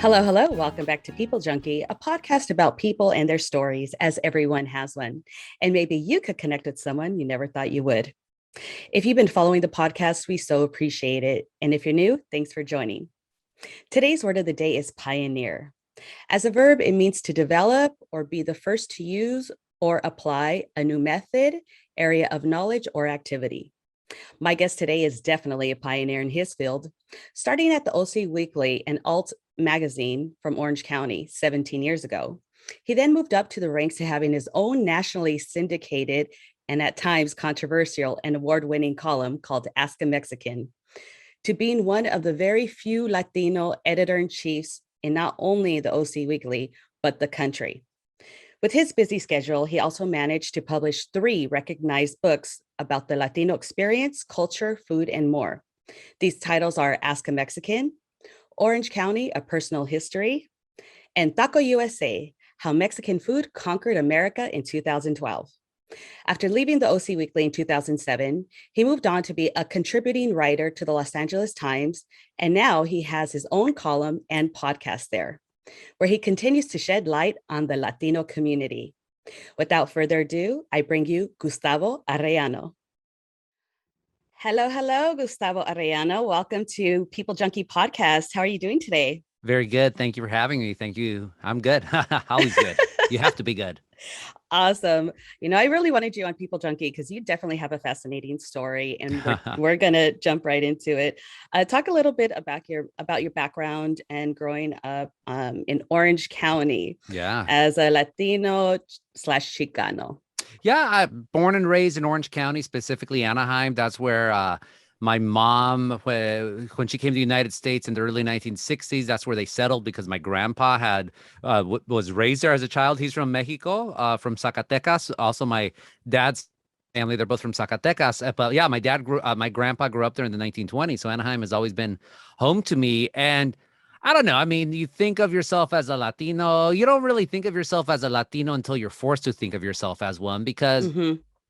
Hello, hello. Welcome back to People Junkie, a podcast about people and their stories, as everyone has one. And maybe you could connect with someone you never thought you would. If you've been following the podcast, we so appreciate it. And if you're new, thanks for joining. Today's word of the day is pioneer. As a verb, it means to develop or be the first to use or apply a new method, area of knowledge, or activity. My guest today is definitely a pioneer in his field. Starting at the OC Weekly, an alt magazine from Orange County 17 years ago, he then moved up to the ranks to having his own nationally syndicated and at times controversial and award-winning column called Ask a Mexican, to being one of the very few Latino editor-in-chiefs in not only the OC Weekly, but the country. With his busy schedule, he also managed to publish 3 recognized books about the Latino experience, culture, food, and more. These titles are Ask a Mexican, Orange County, A Personal History, and Taco USA, How Mexican Food Conquered America in 2012. After leaving the OC Weekly in 2007, he moved on to be a contributing writer to the Los Angeles Times, and now he has his own column and podcast there, where he continues to shed light on the Latino community. Without further ado, I bring you Gustavo Arellano. Hello, hello, Gustavo Arellano. Welcome to People Junkie Podcast. How are you doing today? Very good. Thank you for having me. Thank you. I'm good. Always good. You have to be good. Awesome. You know, I really wanted you on People Junkie because you definitely have a fascinating story, and we're going to jump right into it. Talk a little bit about your background and growing up in Orange County as a Latino / Chicano. Yeah, I'm born and raised in Orange County, specifically Anaheim. That's where my mom, when she came to the United States in the early 1960s, that's where they settled because my grandpa was raised there as a child. He's from Mexico, from Zacatecas. Also, my dad's family, they're both from Zacatecas. But yeah, my grandpa grew up there in the 1920s. So Anaheim has always been home to me. And I don't know. I mean, you think of yourself as a Latino. You don't really think of yourself as a Latino until you're forced to think of yourself as one, because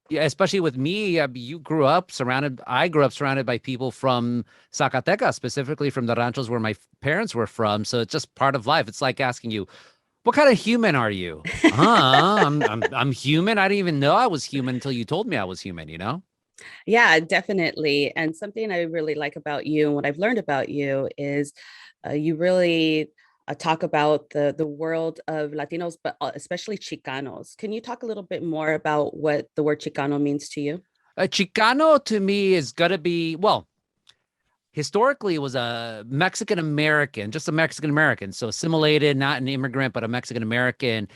yeah, especially with me, I grew up surrounded by people from Zacatecas, specifically from the ranchos where my parents were from. So it's just part of life. It's like asking you, what kind of human are you? I'm human. I didn't even know I was human until you told me I was human, you know? Yeah, definitely. And something I really like about you and what I've learned about you is you really talk about the world of Latinos, but especially Chicanos. Can you talk a little bit more about what the word Chicano means to you? Chicano to me is going to be, well, historically it was a Mexican American, just a Mexican American. So assimilated, not an immigrant, but a Mexican American.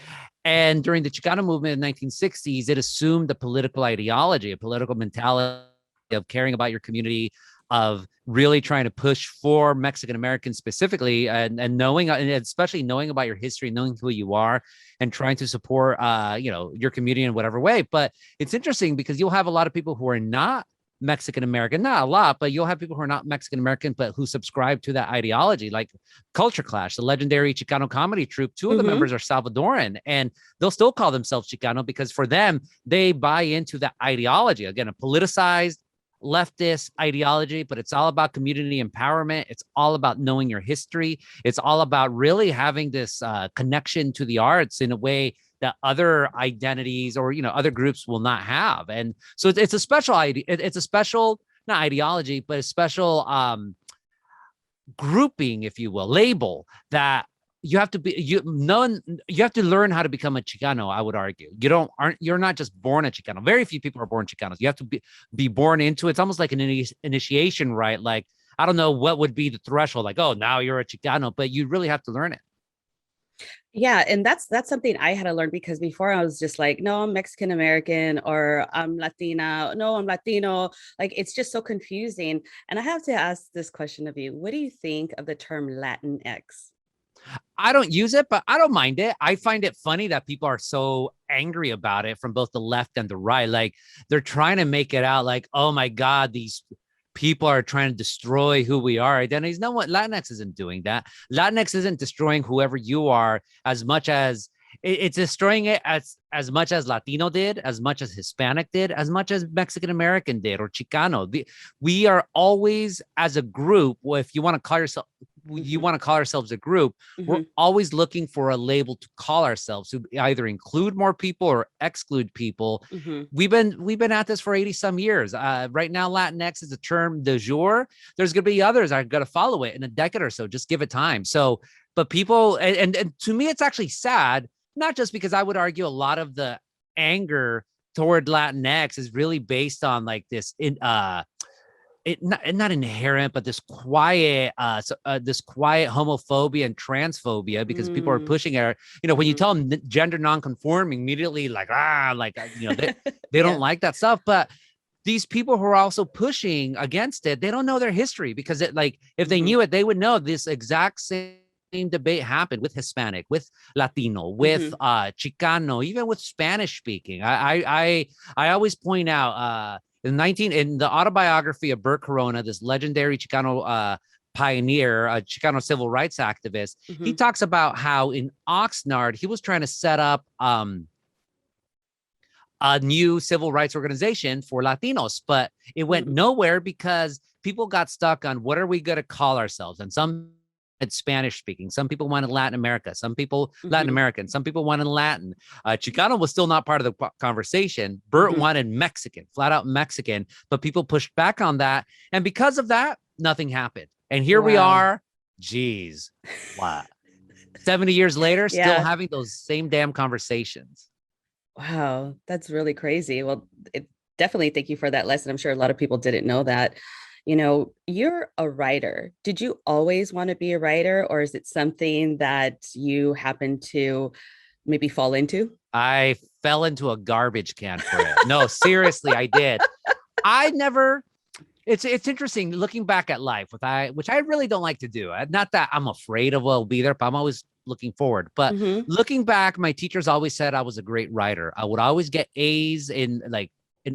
And during the Chicano movement in the 1960s, it assumed a political ideology, a political mentality of caring about your community, of really trying to push for Mexican Americans specifically, and knowing, and especially knowing about your history, knowing who you are, and trying to support, your community in whatever way. But it's interesting because you'll have a lot of people who are not Mexican American, not a lot, but you'll have people who are not Mexican American, but who subscribe to that ideology, like Culture Clash, the legendary Chicano comedy troupe. 2 of the members are Salvadoran, and they'll still call themselves Chicano because for them, they buy into that ideology. Again, a politicized leftist ideology, but it's all about community empowerment. It's all about knowing your history. It's all about really having this connection to the arts in a way that other identities or, other groups will not have. And so it's a special idea. It's a special, not ideology, but a special grouping, if you will, label that you have to to learn how to become a Chicano. I would argue you're not just born a Chicano. Very few people are born Chicanos. You have to be born into it. It's almost like an initiation, right? Like, I don't know what would be the threshold, like, oh, now you're a Chicano, but you really have to learn it. Yeah, and that's something I had to learn, because before I was just like, no, I'm Mexican American, or I'm Latina, no, I'm Latino. Like, it's just so confusing. And I have to ask this question of you. What do you think of the term Latinx? I don't use it, but I don't mind it. I find it funny that people are so angry about it from both the left and the right. Like, they're trying to make it out like, oh my God, these people are trying to destroy who we are identities. No, what Latinx isn't doing that. Latinx isn't destroying whoever you are as much as it's destroying it as much as Latino did, as much as Hispanic did, as much as Mexican American did, or Chicano. We are always, as a group, well, if you want to call yourself, you want to call ourselves a group, we're Mm-hmm. always looking for a label to call ourselves, to either include more people or exclude people. Mm-hmm. We've been at this for 80 some years. Right now, Latinx is a term du jour. There's going to be others that are going to follow it in a decade or so. Just give it time. So, but people, and to me, it's actually sad, not just because I would argue a lot of the anger toward Latinx is really based on like this not inherent, but this quiet homophobia and transphobia, because people are pushing it. When you tell them gender nonconforming, immediately they don't like that stuff. But these people who are also pushing against it, they don't know their history, because if they knew it, they would know this exact same debate happened with Hispanic, with Latino, with Chicano, even with Spanish speaking. I always point out in the autobiography of Bert Corona, this legendary Chicano pioneer, a Chicano civil rights activist, he talks about how in Oxnard he was trying to set up a new civil rights organization for Latinos, but it went nowhere because people got stuck on what are we going to call ourselves. And some it's Spanish speaking. Some people wanted Latin America. Some people Latin American. Some people wanted Latin. Chicano was still not part of the conversation. Bert wanted Mexican, flat out Mexican, but people pushed back on that. And because of that, nothing happened. And here we are. Geez, what? 70 years later, still having those same damn conversations. Wow, that's really crazy. Well, definitely thank you for that lesson. I'm sure a lot of people didn't know that. You're a writer. Did you always want to be a writer, or is it something that you happen to maybe fall into? I fell into a garbage can for it. No, seriously, I did. It's interesting looking back at life, which I really don't like to do. Not that I'm afraid of what will be there, but I'm always looking forward. But looking back, my teachers always said I was a great writer. I would always get A's in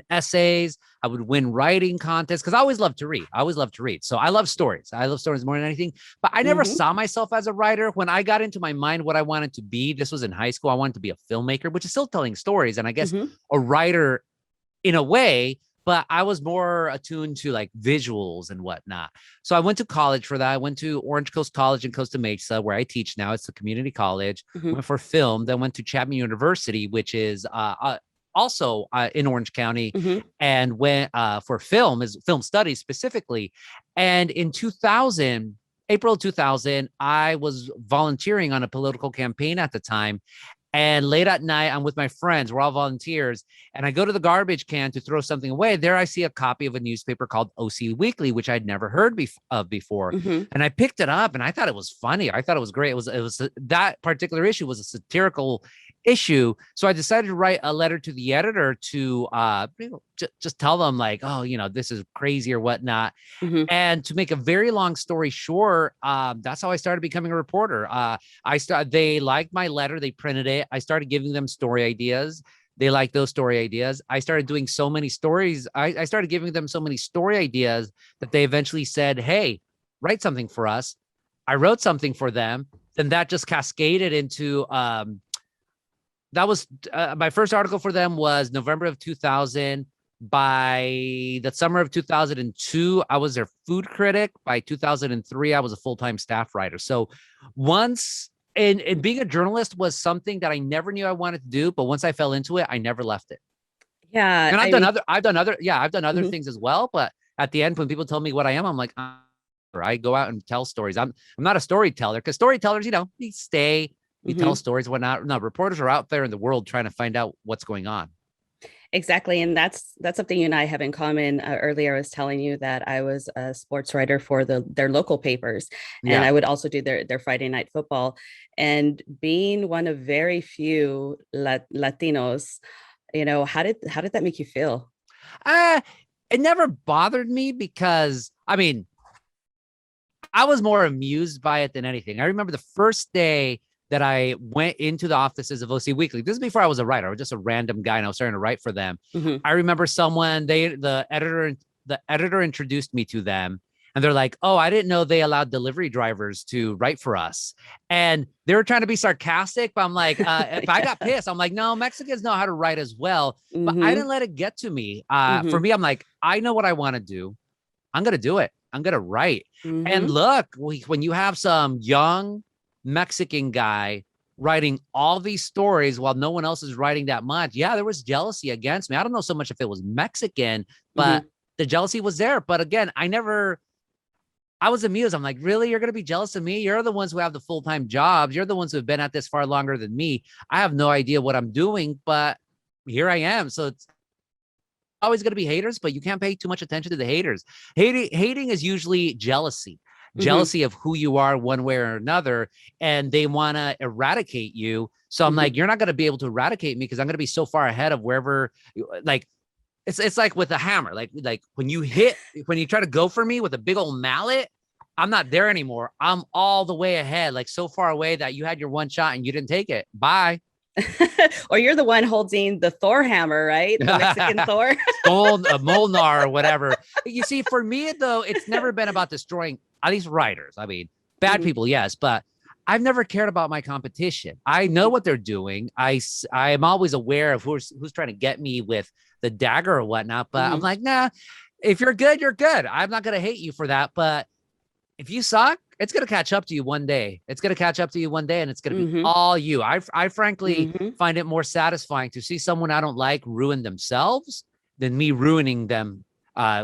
essays. I would win writing contests because I always loved to read. So I love stories. I love stories more than anything. But I never saw myself as a writer. When I got into my mind what I wanted to be, this was in high school. I wanted to be a filmmaker, which is still telling stories. And I guess a writer in a way, but I was more attuned to like visuals and whatnot. So I went to college for that. I went to Orange Coast College in Costa Mesa, where I teach now. It's a community college. Went for film, then went to Chapman University, which is also in Orange County, and went for film studies specifically. And in April 2000, I was volunteering on a political campaign at the time. And late at night, I'm with my friends. We're all volunteers. And I go to the garbage can to throw something away. There I see a copy of a newspaper called OC Weekly, which I'd never heard of before. And I picked it up and I thought it was funny. I thought it was great. It was that particular issue was a satirical issue. So I decided to write a letter to the editor to just tell them like, oh, this is crazy or whatnot. And to make a very long story short, that's how I started becoming a reporter. They liked my letter. They printed it. I started giving them story ideas. They liked those story ideas. I started doing so many stories. I started giving them so many story ideas that they eventually said, hey, write something for us. I wrote something for them. Then that just cascaded into that was my first article for them was November of 2000. By the summer of 2002, I was their food critic. By 2003, I was a full-time staff writer. So once, and being a journalist was something that I never knew I wanted to do, but once I fell into it, I never left it. Yeah. And I've done other things as well. But at the end, when people tell me what I am, I'm like, I go out and tell stories. I'm not a storyteller, because storytellers, you stay, you tell stories, whatnot. No, reporters are out there in the world trying to find out what's going on. Exactly. And that's something you and I have in common. Earlier, I was telling you that I was a sports writer for their local papers, and I would also do their Friday night football. And being one of very few Latinos, how did that make you feel? It never bothered me because, I was more amused by it than anything. I remember the first day that I went into the offices of OC Weekly. This is before I was a writer. I was just a random guy and I was starting to write for them. I remember the editor introduced me to them, and they're like, oh, I didn't know they allowed delivery drivers to write for us. And they were trying to be sarcastic, but I'm like, if I got pissed, I'm like, no, Mexicans know how to write as well. But I didn't let it get to me. For me, I'm like, I know what I want to do. I'm going to do it. I'm going to write. Mm-hmm. And look, when you have some young Mexican guy writing all these stories while no one else is writing that much. Yeah, there was jealousy against me. I don't know so much if it was Mexican, but the jealousy was there. But again, I was amused. I'm like, really? You're going to be jealous of me? You're the ones who have the full-time jobs. You're the ones who have been at this far longer than me. I have no idea what I'm doing, but here I am. So it's always going to be haters, but you can't pay too much attention to the haters. Hating is usually jealousy. Jealousy of who you are one way or another, and they want to eradicate you. So I'm like, you're not going to be able to eradicate me because I'm going to be so far ahead of wherever, like, it's like with a hammer, like when you try to go for me with a big old mallet, I'm not there anymore. I'm all the way ahead, like so far away that you had your one shot and you didn't take it. Bye. Or you're the one holding the Thor hammer, right? The Mexican Thor. Molnar or whatever. You see, for me, though, it's never been about destroying, at least writers. I mean, bad people, yes, but I've never cared about my competition. I know what they're doing. I am always aware of who's trying to get me with the dagger or whatnot, but I'm like, nah, if you're good, you're good. I'm not going to hate you for that. But if you suck, it's going to catch up to you one day. It's going to catch up to you one day, and it's going to be all you. I frankly find it more satisfying to see someone I don't like ruin themselves than me ruining them,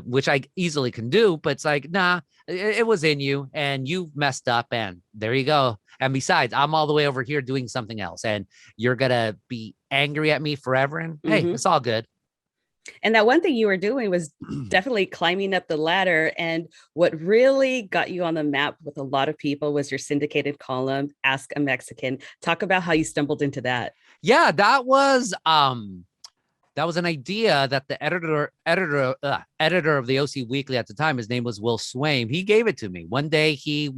which I easily can do. But it's like, nah, it was in you, and you messed up, and there you go. And besides, I'm all the way over here doing something else, and you're going to be angry at me forever. And hey, it's all good. And that one thing you were doing was definitely climbing up the ladder. And what really got you on the map with a lot of people was your syndicated column, Ask a Mexican. Talk about how you stumbled into that. Yeah, that was an idea that the editor of the OC Weekly at the time, his name was Will Swaim. He gave it to me. One day he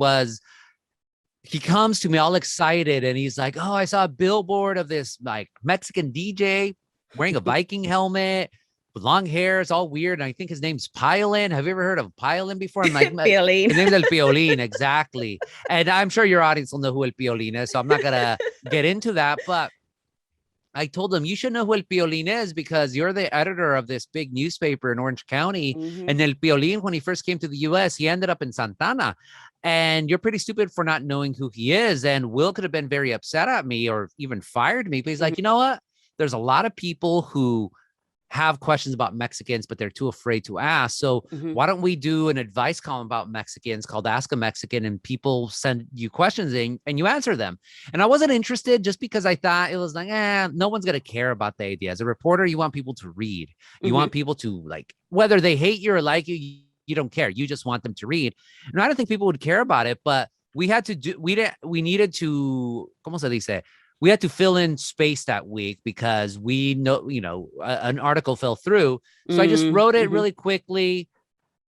comes to me all excited and he's like, "Oh, I saw a billboard of this like Mexican DJ wearing a Viking helmet with long hair. It's all weird. And I think his name's Piolín. Have you ever heard of Piolín before?" I'm like, Piolín. His name's El Piolín, exactly. And I'm sure your audience will know who El Piolín is, so I'm not gonna get into that. But I told him, you should know who El Piolín is because you're the editor of this big newspaper in Orange County. And El Piolín, when he first came to the US, he ended up in Santana. And you're pretty stupid for not knowing who he is. And Will could have been very upset at me or even fired me. But he's like, you know what? There's a lot of people who have questions about Mexicans, but they're too afraid to ask. So why don't we do an advice column about Mexicans called Ask a Mexican, and people send you questions in and you answer them. And I wasn't interested just because I thought it was like, no one's going to care about the idea. As a reporter, you want people to read. You want people to like, whether they hate you or like you don't care. You just want them to read. And I don't think people would care about it, but we needed to, ¿cómo se dice? We had to fill in space that week because we know, an article fell through. So I just wrote it really quickly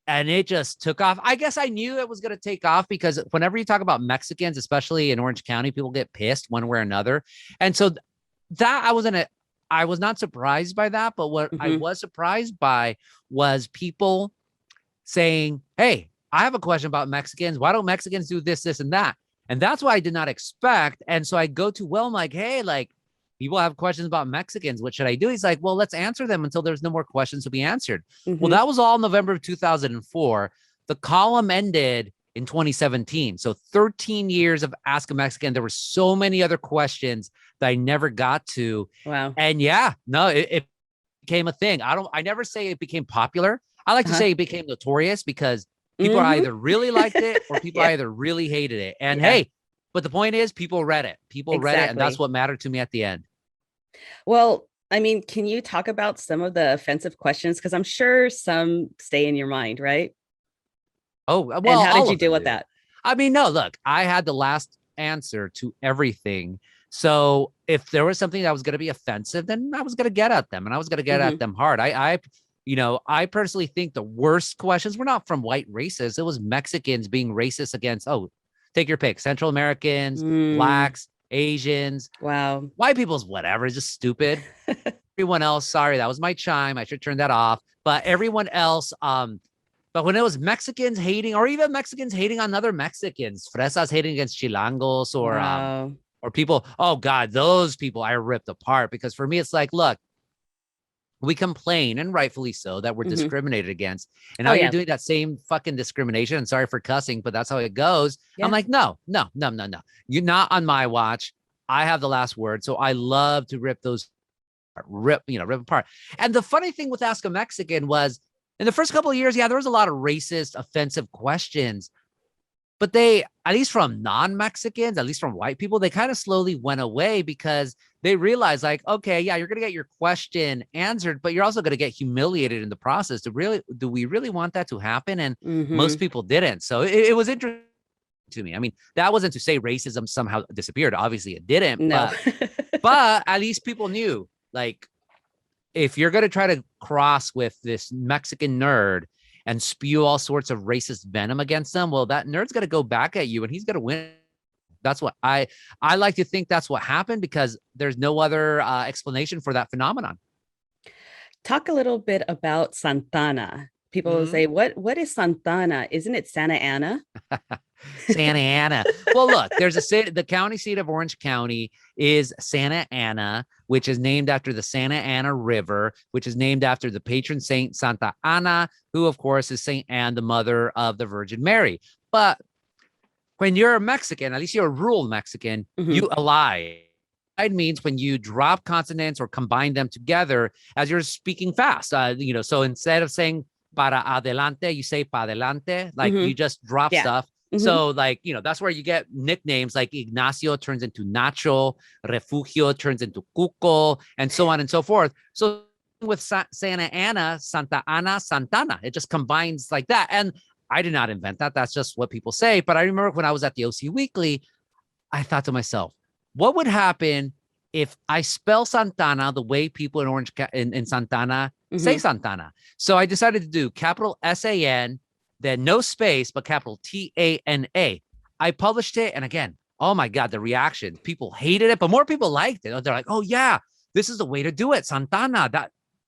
and it just took off. I guess I knew it was going to take off because whenever you talk about Mexicans, especially in Orange County, people get pissed one way or another. And so that I was not surprised by that. But what I was surprised by was people saying, "Hey, I have a question about Mexicans. Why don't Mexicans do this, this, and that?" And that's what I did not expect. And so I go to Will, I'm like, "Hey, like people have questions about Mexicans. What should I do?" He's like, "Well, let's answer them until there's no more questions to be answered." Well, that was all November of 2004. The column ended in 2017. So 13 years of Ask a Mexican. There were so many other questions that I never got to. Wow. And yeah, no, it became a thing. I never say it became popular. I like to say it became notorious because people either really liked it or people either really hated it. And hey, but the point is people read it. People read it. And that's what mattered to me at the end. Well, I mean, can you talk about some of the offensive questions? Because I'm sure some stay in your mind, right? Oh, well, and how did you deal with that? I mean, no, look, I had the last answer to everything. So if there was something that was going to be offensive, then I was going to get at them and I was going to get at them hard. I personally think the worst questions were not from white racists. It was Mexicans being racist against, take your pick, Central Americans, Blacks, Asians. Wow. White people's whatever. It's just stupid. Everyone else, sorry, that was my chime. I should turn that off. But everyone else, but when it was Mexicans hating, or even Mexicans hating on other Mexicans, fresas hating against Chilangos or people, oh God, those people I ripped apart. Because for me, it's like, look, we complain, and rightfully so, that we're discriminated against. And now Oh, you're yeah. doing that same fucking discrimination. And sorry for cussing, but that's how it goes. Yeah. I'm like, no. You're not on my watch. I have the last word. So I love to rip apart. And the funny thing with Ask a Mexican was in the first couple of years, yeah, there was a lot of racist, offensive questions. But they, at least from non-Mexicans, at least from white people, they kind of slowly went away because they realized, like, okay, yeah, you're going to get your question answered, but you're also going to get humiliated in the process. Do we really want that to happen? And most people didn't. So it was interesting to me. I mean, that wasn't to say racism somehow disappeared. Obviously, it didn't. No. But at least people knew, like, if you're going to try to cross with this Mexican nerd and spew all sorts of racist venom against them, well, that nerd's going to go back at you and he's going to win. That's what I like to think that's what happened, because there's no other explanation for that phenomenon. Talk a little bit about Santana. People will say, what is Santana? Isn't it Santa Ana? Santa Ana. Well, look, there's the county seat of Orange County is Santa Ana, which is named after the Santa Ana River, which is named after the patron saint Santa Ana, who of course is Saint Anne, the mother of the Virgin Mary. But when you're a Mexican, at least you're a rural Mexican, you ally. It means when you drop consonants or combine them together as you're speaking fast. So instead of saying para adelante, you say pa adelante, like you just drop stuff. So like, that's where you get nicknames like Ignacio turns into Nacho, Refugio turns into Cuco, and so on and so forth. So with Santa Ana, Santa Ana, Santana, it just combines like that. And I did not invent that. That's just what people say. But I remember when I was at the OC Weekly, I thought to myself, what would happen if I spell Santana the way people in Santana say Santana? So I decided to do capital SAN, then no space, but capital TANA. I published it. And again, oh my God, the reaction. People hated it, but more people liked it. They're like, oh yeah, this is the way to do it. Santana.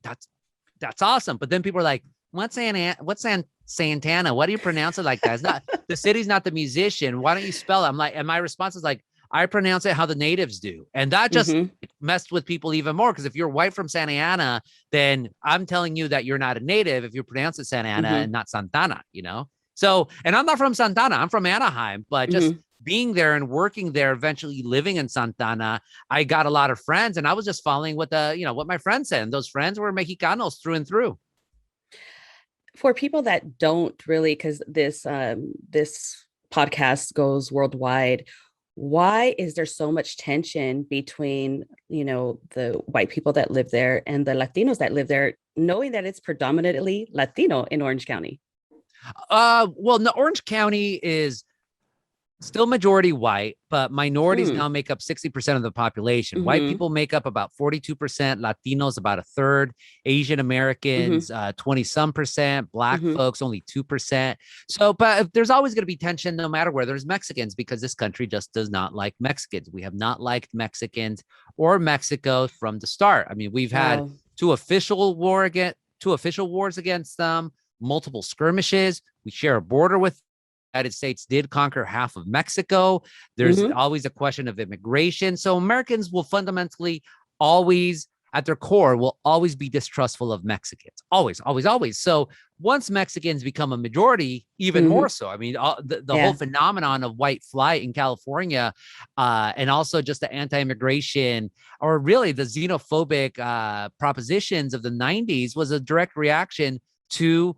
That's awesome. But then people are like, what's Santana? Why do you pronounce it like that? It's not, the city's not the musician. Why don't you spell it? I'm like, and my response is like, I pronounce it how the natives do. And that just messed with people even more. Because if you're white from Santa Ana, then I'm telling you that you're not a native if you pronounce it Santa Ana and not Santana, So, and I'm not from Santana, I'm from Anaheim, but just being there and working there, eventually living in Santana, I got a lot of friends, and I was just following what what my friends said. And those friends were Mexicanos through and through. For people that don't really, because this podcast goes worldwide, why is there so much tension between, the white people that live there and the Latinos that live there, knowing that it's predominantly Latino in Orange County? Well, no, Orange County is still majority white, but minorities now make up 60% of the population. White people make up about 42%, Latinos about a third, Asian Americans 20-some%, Black folks only 2%. So, but there's always going to be tension no matter where there's Mexicans, because this country just does not like Mexicans. We have not liked Mexicans or Mexico from the start. I mean, we've had two official wars against them, multiple skirmishes. We share a border with United States, did conquer half of Mexico. There's always a question of immigration. So Americans will fundamentally always, at their core, will always be distrustful of Mexicans. Always, always, always. So once Mexicans become a majority, even more so. I mean, the whole phenomenon of white flight in California, and also just the anti-immigration, or really the xenophobic propositions of the 90s, was a direct reaction to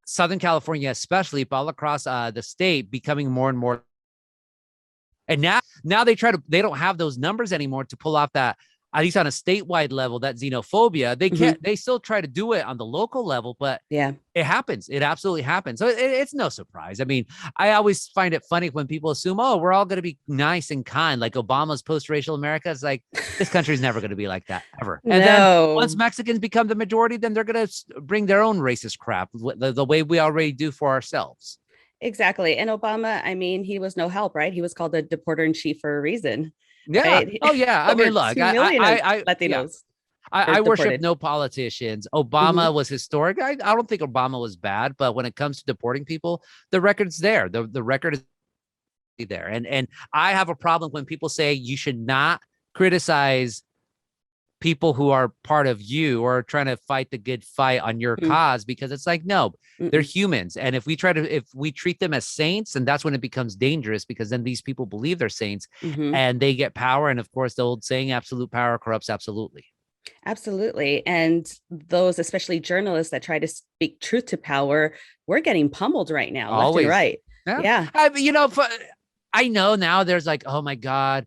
Southern California, especially, but all across the state, becoming more and more. And now they don't have those numbers anymore to pull off that, at least on a statewide level, that xenophobia. They can't, they still try to do it on the local level, but it happens. It absolutely happens. So it's no surprise. I mean, I always find it funny when people assume, oh, we're all going to be nice and kind, like Obama's post-racial America. It's like, this country's never going to be like that, ever. And then once Mexicans become the majority, then they're going to bring their own racist crap the way we already do for ourselves. Exactly. And Obama, I mean, he was no help, right? He was called the deporter in chief for a reason. Yeah. Right? Oh, yeah. I mean, look, I Latinos. I worship no politicians. Obama was historic. I don't think Obama was bad, but when it comes to deporting people, the record's there. The record is there. And I have a problem when people say you should not criticize people who are part of you or trying to fight the good fight on your cause, because it's like, no, they're humans. And if we treat them as saints, and that's when it becomes dangerous, because then these people believe they're saints and they get power. And of course, the old saying, absolute power corrupts absolutely. Absolutely. And those, especially journalists that try to speak truth to power, we're getting pummeled right now, left and right. Yeah. I know now there's like, oh my God,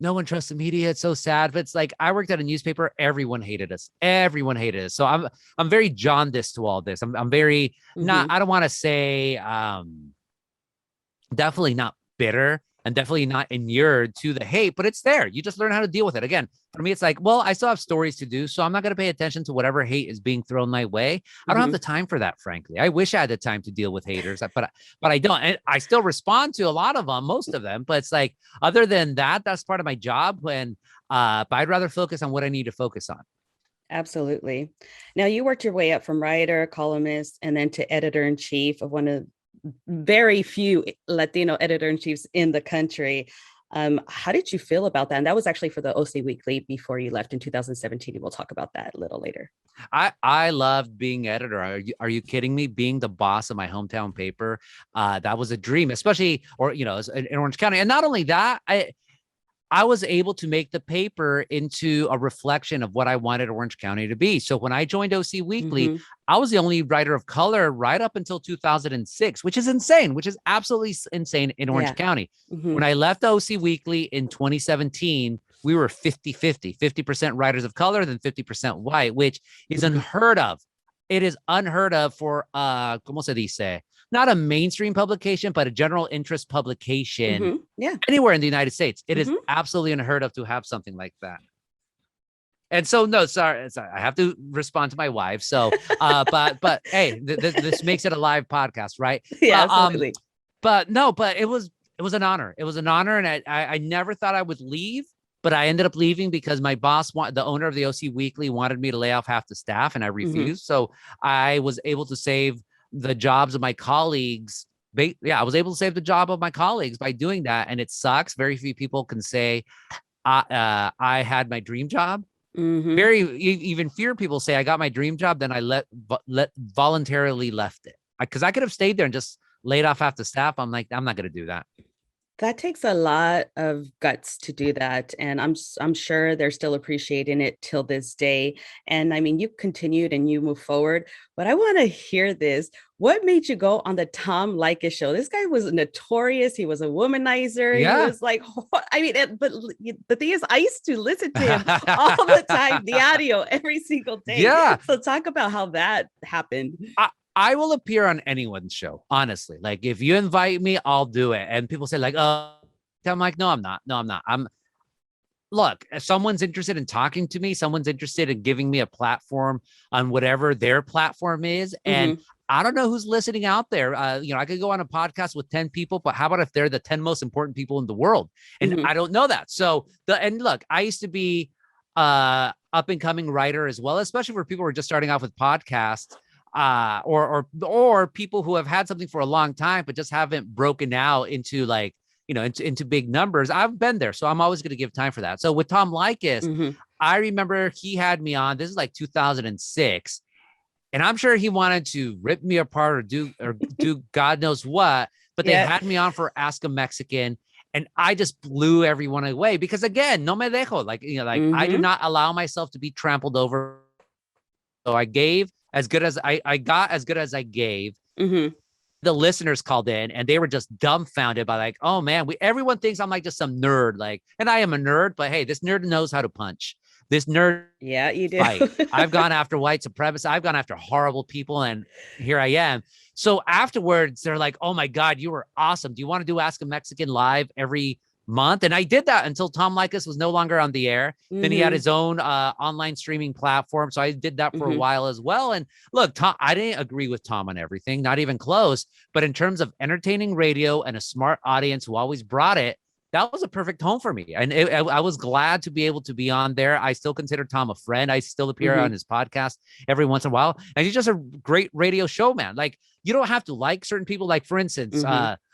no one trusts the media. It's so sad. But it's like, I worked at a newspaper. Everyone hated us. So I'm very jaundiced to all this. I'm very not, I don't want to say, definitely not bitter and definitely not inured to the hate, but it's there. You just learn how to deal with it. Again, for me, it's like, well, I still have stories to do, so I'm not going to pay attention to whatever hate is being thrown my way. I don't have the time for that, frankly. I wish I had the time to deal with haters, but I don't. And I still respond to a lot of them, most of them. But it's like, other than that, that's part of my job. But I'd rather focus on what I need to focus on. Absolutely. Now, you worked your way up from writer, columnist, and then to editor-in-chief of one of very few Latino editor-in-chiefs in the country. How did you feel about that? And that was actually for the OC Weekly before you left in 2017. And we'll talk about that a little later. I loved being editor. Are you kidding me? Being the boss of my hometown paper, that was a dream, especially, in Orange County. And not only that, I was able to make the paper into a reflection of what I wanted Orange County to be. So when I joined OC Weekly, I was the only writer of color right up until 2006, which is insane, which is absolutely insane in Orange County. When I left OC Weekly in 2017, we were 50% writers of color, then 50% white, which is unheard of. It is unheard of for, ¿cómo se dice? Not a mainstream publication, but a general interest publication anywhere in the United States. It is absolutely unheard of to have something like that. And so, no, sorry, I have to respond to my wife. So, but hey, this makes it a live podcast, right? Yeah, absolutely. But it was an honor. It was an honor, and I never thought I would leave, but I ended up leaving because my boss, the owner of the OC Weekly, wanted me to lay off half the staff, and I refused. So I was able to save the jobs of my colleagues. I was able to save the job of my colleagues by doing that. And it sucks. Very few people can say I had my dream job. Even fewer people say I got my dream job. Then I voluntarily left it, because I could have stayed there and just laid off half the staff. I'm like, I'm not going to do that. That takes a lot of guts to do that. And I'm sure they're still appreciating it till this day. And I mean, you continued and you move forward, but I want to hear this. What made you go on the Tom Lica show? This guy was notorious. He was a womanizer. Yeah. He was like, I mean, but the thing is, I used to listen to him all the time, the audio every single day. Yeah. So talk about how that happened. I will appear on anyone's show, honestly. Like, if you invite me, I'll do it. And people say, like, oh, I'm like, no, I'm not. Look, if someone's interested in talking to me, someone's interested in giving me a platform on whatever their platform is. And I don't know who's listening out there. I could go on a podcast with 10 people, but how about if they're the 10 most important people in the world? And I don't know that. So look, I used to be up and coming writer as well, especially for people who are just starting off with podcasts. Or people who have had something for a long time, but just haven't broken out into into big numbers. I've been there. So I'm always going to give time for that. So with Tom Likas, I remember he had me on, this is like 2006. And I'm sure he wanted to rip me apart or do God knows what, but they had me on for Ask a Mexican. And I just blew everyone away because, again, no me dejo. I do not allow myself to be trampled over. So I gave as good as I got, as good as I gave. The listeners called in and they were just dumbfounded by like, oh man, everyone thinks I'm like just some nerd. Like, and I am a nerd, but hey, this nerd knows how to punch. This nerd. Yeah, you do. I've gone after white supremacists. I've gone after horrible people. And here I am. So afterwards, they're like, oh my God, you were awesome. Do you want to do Ask a Mexican live every month? And I did that until Tom Likas was no longer on the air. Then he had his own online streaming platform. So I did that for a while as well. And look, Tom, I didn't agree with Tom on everything, not even close. But in terms of entertaining radio and a smart audience who always brought it, that was a perfect home for me. And I was glad to be able to be on there. I still consider Tom a friend. I still appear on his podcast every once in a while. And he's just a great radio showman. Like, you don't have to like certain people. Like, for instance,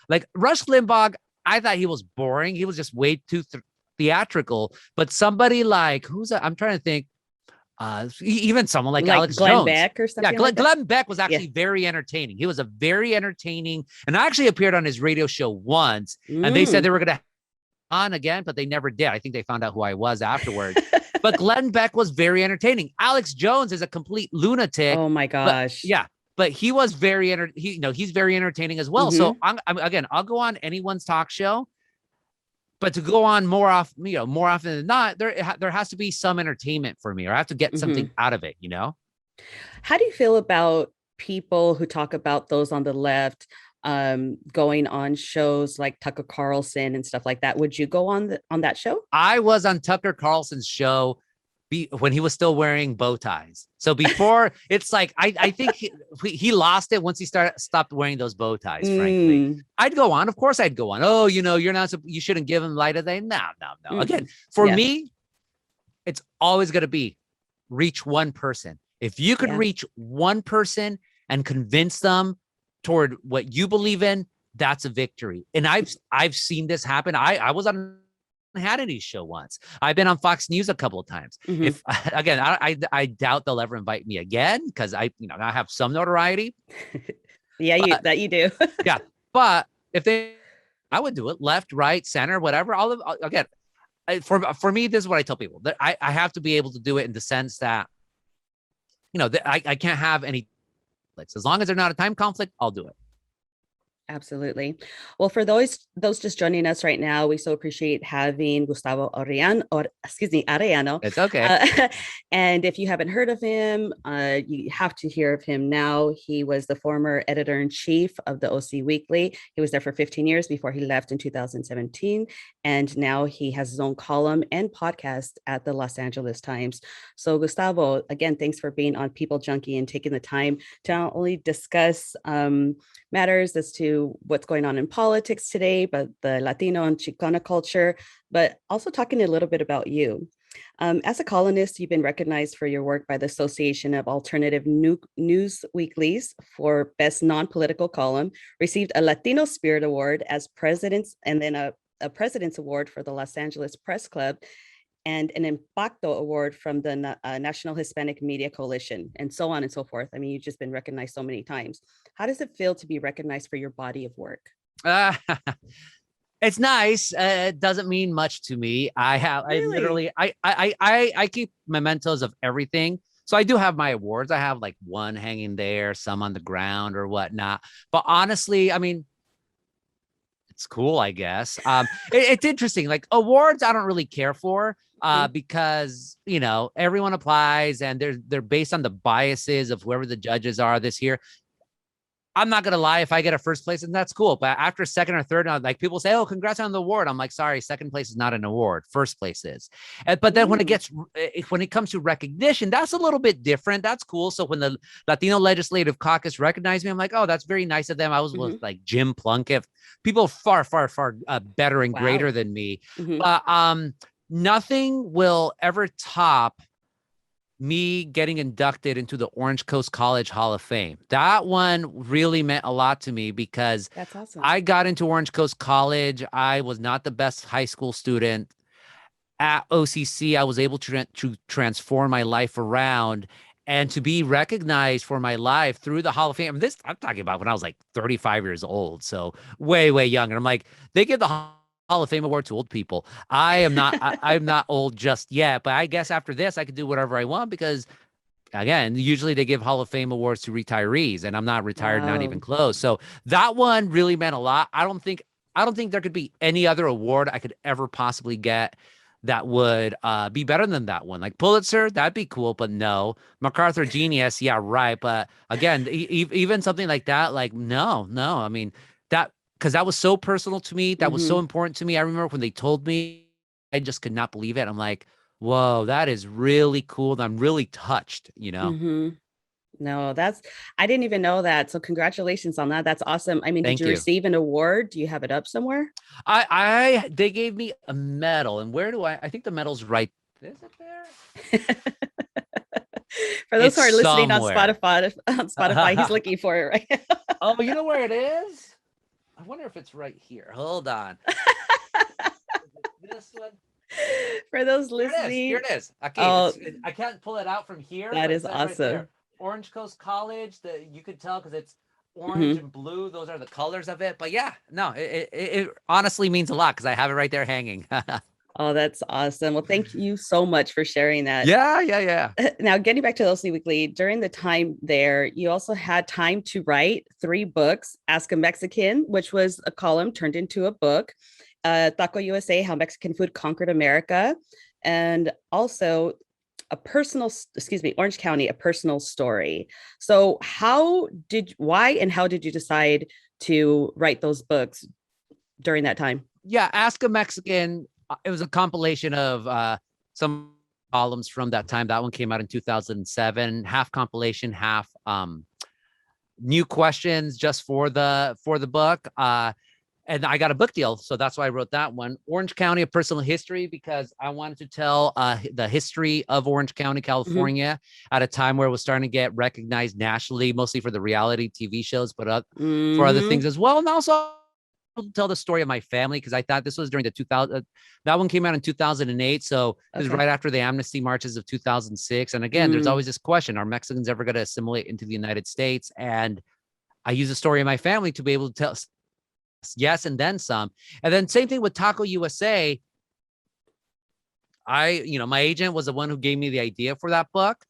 like Rush Limbaugh, I thought he was boring. He was just way too theatrical, but somebody like I'm trying to think, even someone like Alex Glenn Jones. Beck or something. Yeah, like that? Glenn Beck was actually very entertaining. He was a very entertaining, and I actually appeared on his radio show once, and they said they were going to on again, but they never did. I think they found out who I was afterwards. But Glenn Beck was very entertaining. Alex Jones is a complete lunatic. Oh my gosh. But he was he's very entertaining as well. So I'll go on anyone's talk show, but to go on more often than not, there has to be some entertainment for me, or I have to get something out of it, How do you feel about people who talk about those on the left going on shows like Tucker Carlson and stuff like that? Would you go on that show? I was on Tucker Carlson's show when he was still wearing bow ties. So before, it's like I think he lost it once he stopped wearing those bow ties. Frankly, I'd go on. Of course, I'd go on. Oh, you shouldn't give him light of day. No. Again, for me, it's always going to be reach one person. If you could reach one person and convince them toward what you believe in, that's a victory. And I've seen this happen. I was on Hannity's show once. I've been on Fox News a couple of times. If again, I doubt they'll ever invite me again, because I have some notoriety. You do. Yeah, but I would do it left, right, center, whatever. Again, for me, this is what I tell people, that I have to be able to do it in the sense that I can't have any conflicts. As long as they're not a time conflict, I'll do it. Absolutely. Well, for those just joining us right now, we so appreciate having Gustavo Arellano. It's okay. And if you haven't heard of him, you have to hear of him now. He was the former editor-in-chief of the OC Weekly. He was there for 15 years before he left in 2017. And now he has his own column and podcast at the Los Angeles Times. So Gustavo, again, thanks for being on People Junkie and taking the time to not only discuss matters as to what's going on in politics today, but the Latino and Chicana culture, but also talking a little bit about you. As a columnist, you've been recognized for your work by the Association of Alternative News Weeklies for Best Non-Political Column, received a Latino Spirit Award as President's, and then a President's Award for the Los Angeles Press Club, and an Impacto Award from the National Hispanic Media Coalition, and so on and so forth. I mean, you've just been recognized so many times. How does it feel to be recognized for your body of work? It's nice. It doesn't mean much to me. I keep mementos of everything. So I do have my awards. I have like one hanging there, some on the ground or whatnot. But honestly, I mean, it's cool, I guess. It's interesting. Like awards, I don't really care for because everyone applies and they're based on the biases of whoever the judges are this year. I'm not gonna lie, if I get a first place, and that's cool. But after second or third, like people say, "Oh, congrats on the award." I'm like, sorry, second place is not an award. First place is. But then when it comes to recognition, that's a little bit different. That's cool. So when the Latino Legislative Caucus recognized me, I'm like, oh, that's very nice of them. I was with like Jim Plunkett, people far, far, far better and greater than me. But nothing will ever top me getting inducted into the Orange Coast College Hall of Fame. That one really meant a lot to me because that's awesome. I got into Orange Coast College. I was not the best high school student. At OCC, I was able to transform my life around and to be recognized for my life through the Hall of Fame. I'm talking about when I was like 35 years old, so way, way younger. I'm like, they give the Hall of Fame award to old people. I am not. I'm not old just yet, but I guess after this, I could do whatever I want because, again, usually they give Hall of Fame awards to retirees, and I'm not retired, not even close. So that one really meant a lot. I don't think there could be any other award I could ever possibly get that would be better than that one. Like Pulitzer, that'd be cool, but no. MacArthur Genius, yeah, right. But again, even something like that, like no. I mean because that was so personal to me. That was so important to me. I remember when they told me, I just could not believe it. I'm like, whoa, that is really cool. And I'm really touched, No, I didn't even know that. So congratulations on that. That's awesome. I mean, did you receive an award? Do you have it up somewhere? They gave me a medal. And where do I think the medal's right. Is it there? For those who are listening on Spotify, he's looking for it right now. Oh, you know where it is? I wonder if it's right here. Hold on. This one? For those Here it is. Here listening, it is. Okay, oh, I can't pull it out from here, that but it is says right there, awesome. Orange Coast College. You could tell because it's orange Mhm. and blue. Those are the colors of it. But yeah, no, it honestly means a lot because I have it right there hanging. Oh, that's awesome. Well, thank you so much for sharing that. Yeah, yeah, yeah. Now, getting back to LC Weekly, during the time there, you also had time to write 3 books: Ask a Mexican, which was a column turned into a book, Taco USA, How Mexican Food Conquered America, and also Orange County, a personal story. So, why and how did you decide to write those books during that time? Yeah, Ask a Mexican. It was a compilation of some columns from that time. That one came out in 2007, half compilation, half new questions just for the book. And I got a book deal, so that's why I wrote that one. Orange County, a personal history, because I wanted to tell the history of Orange County, California, at a time where it was starting to get recognized nationally, mostly for the reality TV shows, but for other Mm-hmm. things as well. And also tell the story of my family because I thought this was during the 2000. That one came out in 2008, so it was Okay. right after the amnesty marches of 2006. And again, there's Mm, always this question: are Mexicans ever going to assimilate into the United States? And I use the story of my family to be able to tell yes and then some. And then same thing with Taco USA. My agent was the one who gave me the idea for that book.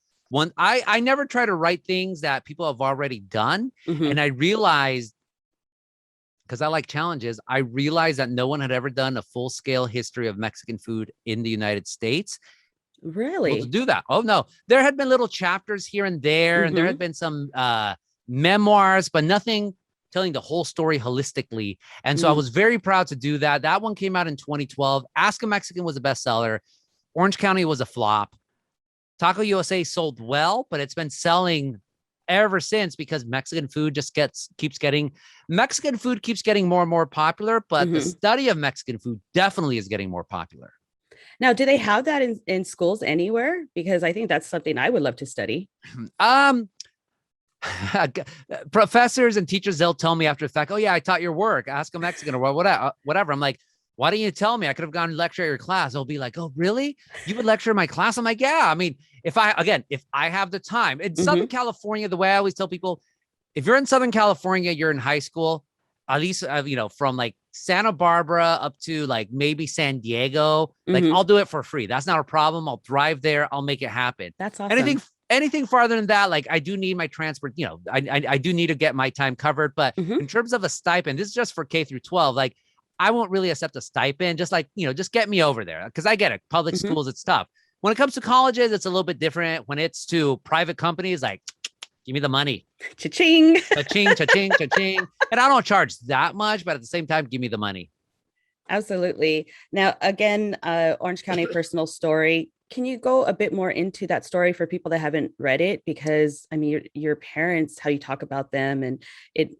I never try to write things that people have already done. mhm. And I realized, because I like challenges, I realized that no one had ever done a full scale history of Mexican food in the United States. Able to Really? do that. Oh no, there had been little chapters here and there, and there had Mhm, been some memoirs, but nothing telling the whole story holistically. And so I mm. was very proud to do that. That one came out in 2012. Ask a Mexican was a bestseller. Orange County was a flop. Taco USA sold well, but it's been selling ever since because Mexican food keeps getting more and more popular, but the Mhm. study of Mexican food definitely is getting more popular. Now, do they have that in schools anywhere? Because I think that's something I would love to study. Um, Professors and teachers, they'll tell me after the fact, oh yeah, I taught your work, Ask a Mexican or whatever. I'm like, why didn't you tell me? I could have gone and lecture at your class. They'll be like, oh really, you would lecture in my class? I'm like, yeah. I mean, if I have the time in Southern Mhm, California, the way I always tell people, if you're in Southern California, you're in high school, at least from like Santa Barbara up to like maybe San Diego, like mhm. I'll do it for free. That's not a problem. I'll drive there. I'll make it happen. That's anything awesome. anything farther than that, like I do need my transport. I do need to get my time covered. But Mhm, in terms of a stipend, this is just for K through 12. Like I won't really accept a stipend. Just like just get me over there because I get it. Public mhm. schools, it's tough. When it comes to colleges, it's a little bit different. When it's to private companies, like give me the money. Cha-ching. Cha-ching, cha-ching, cha-ching. And I don't charge that much, but at the same time, give me the money. Absolutely. Now, again, Orange County personal story. Can you go a bit more into that story for people that haven't read it? Because I mean, your parents, how you talk about them, and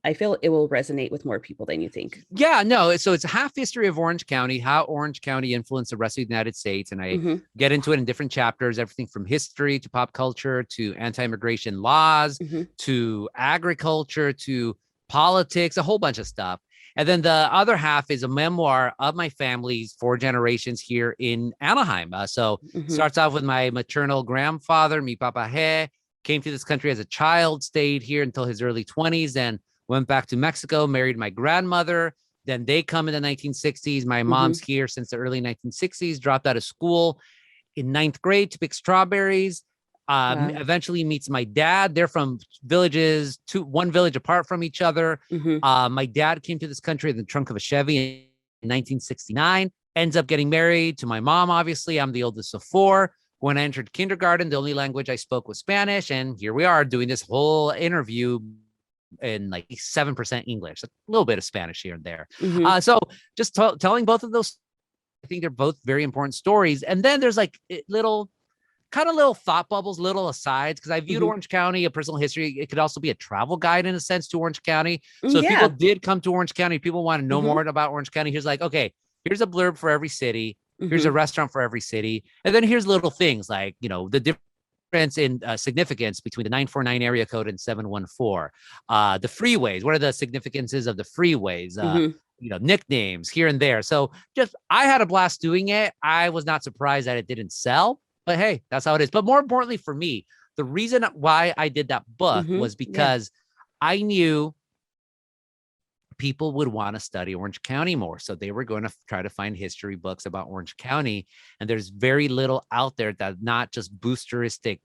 I feel it will resonate with more people than you think. Yeah, no. So it's a half history of Orange County, how Orange County influenced the rest of the United States. And I Hmm. get into it in different chapters, everything from history to pop culture to anti-immigration laws Hmm. to agriculture to politics, a whole bunch of stuff. And then the other half is a memoir of my family's 4 generations here in Anaheim. So Hmm. starts off with my maternal grandfather, mi papa he, came to this country as a child, stayed here until his early 20s, and went back to Mexico, married my grandmother. Then they come in the 1960s. My Hmm. mom's here since the early 1960s, dropped out of school in ninth grade to pick strawberries. Wow. Eventually meets my dad. They're from one village apart from each other. Hmm. My dad came to this country in the trunk of a Chevy in 1969, ends up getting married to my mom. Obviously, I'm the oldest of 4. When I entered kindergarten, the only language I spoke was Spanish. And here we are doing this whole interview in like 7% English, a little bit of Spanish here and there. Hmm. So just telling both of those, I think they're both very important stories. And then there's like little thought bubbles, little asides, because I viewed Hmm. Orange County, a personal history. It could also be a travel guide in a sense to Orange County. So if people Yeah. did come to Orange County, people want to know Hmm. more about Orange County, here's like, okay, here's a blurb for every city. Here's a Hmm. restaurant for every city. And then here's little things like, the difference in significance between the 949 area code and 714. The freeways, what are the significances of the freeways? Hmm. nicknames here and there. So just, I had a blast doing it. I was not surprised that it didn't sell, but hey, that's how it is. But more importantly for me, the reason why I did that book was because I knew people would want to study Orange County more. So they were going to try to find history books about Orange County. And there's very little out there that not just boosteristic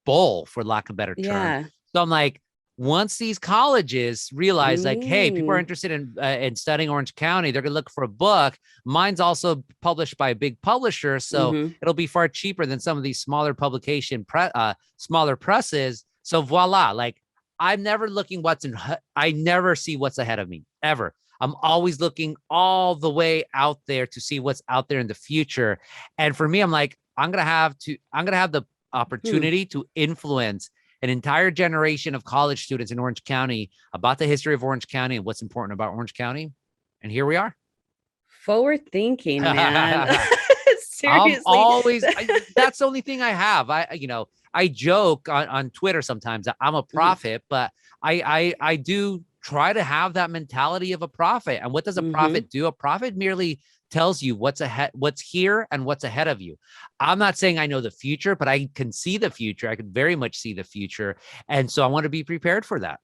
bull, for lack of a better term. So I'm like, once these colleges realize like, hey, people are interested in studying Orange County, they're going to look for a book. Mine's also published by a big publisher. So it'll be far cheaper than some of these smaller smaller presses. So voila, like I'm never looking I never see what's ahead of me ever. I'm always looking all the way out there to see what's out there in the future. And for me, I'm like, I'm going to have the opportunity to influence an entire generation of college students in Orange County about the history of Orange County and what's important about Orange County. And here we are. Forward thinking, man. Seriously. I'm always, that's the only thing I have. I joke on Twitter sometimes that I'm a prophet, but I do try to have that mentality of a prophet. And what does a prophet do? A prophet merely tells you what's here and what's ahead of you. I'm not saying I know the future, but I can see the future. I could very much see the future. And so I want to be prepared for that.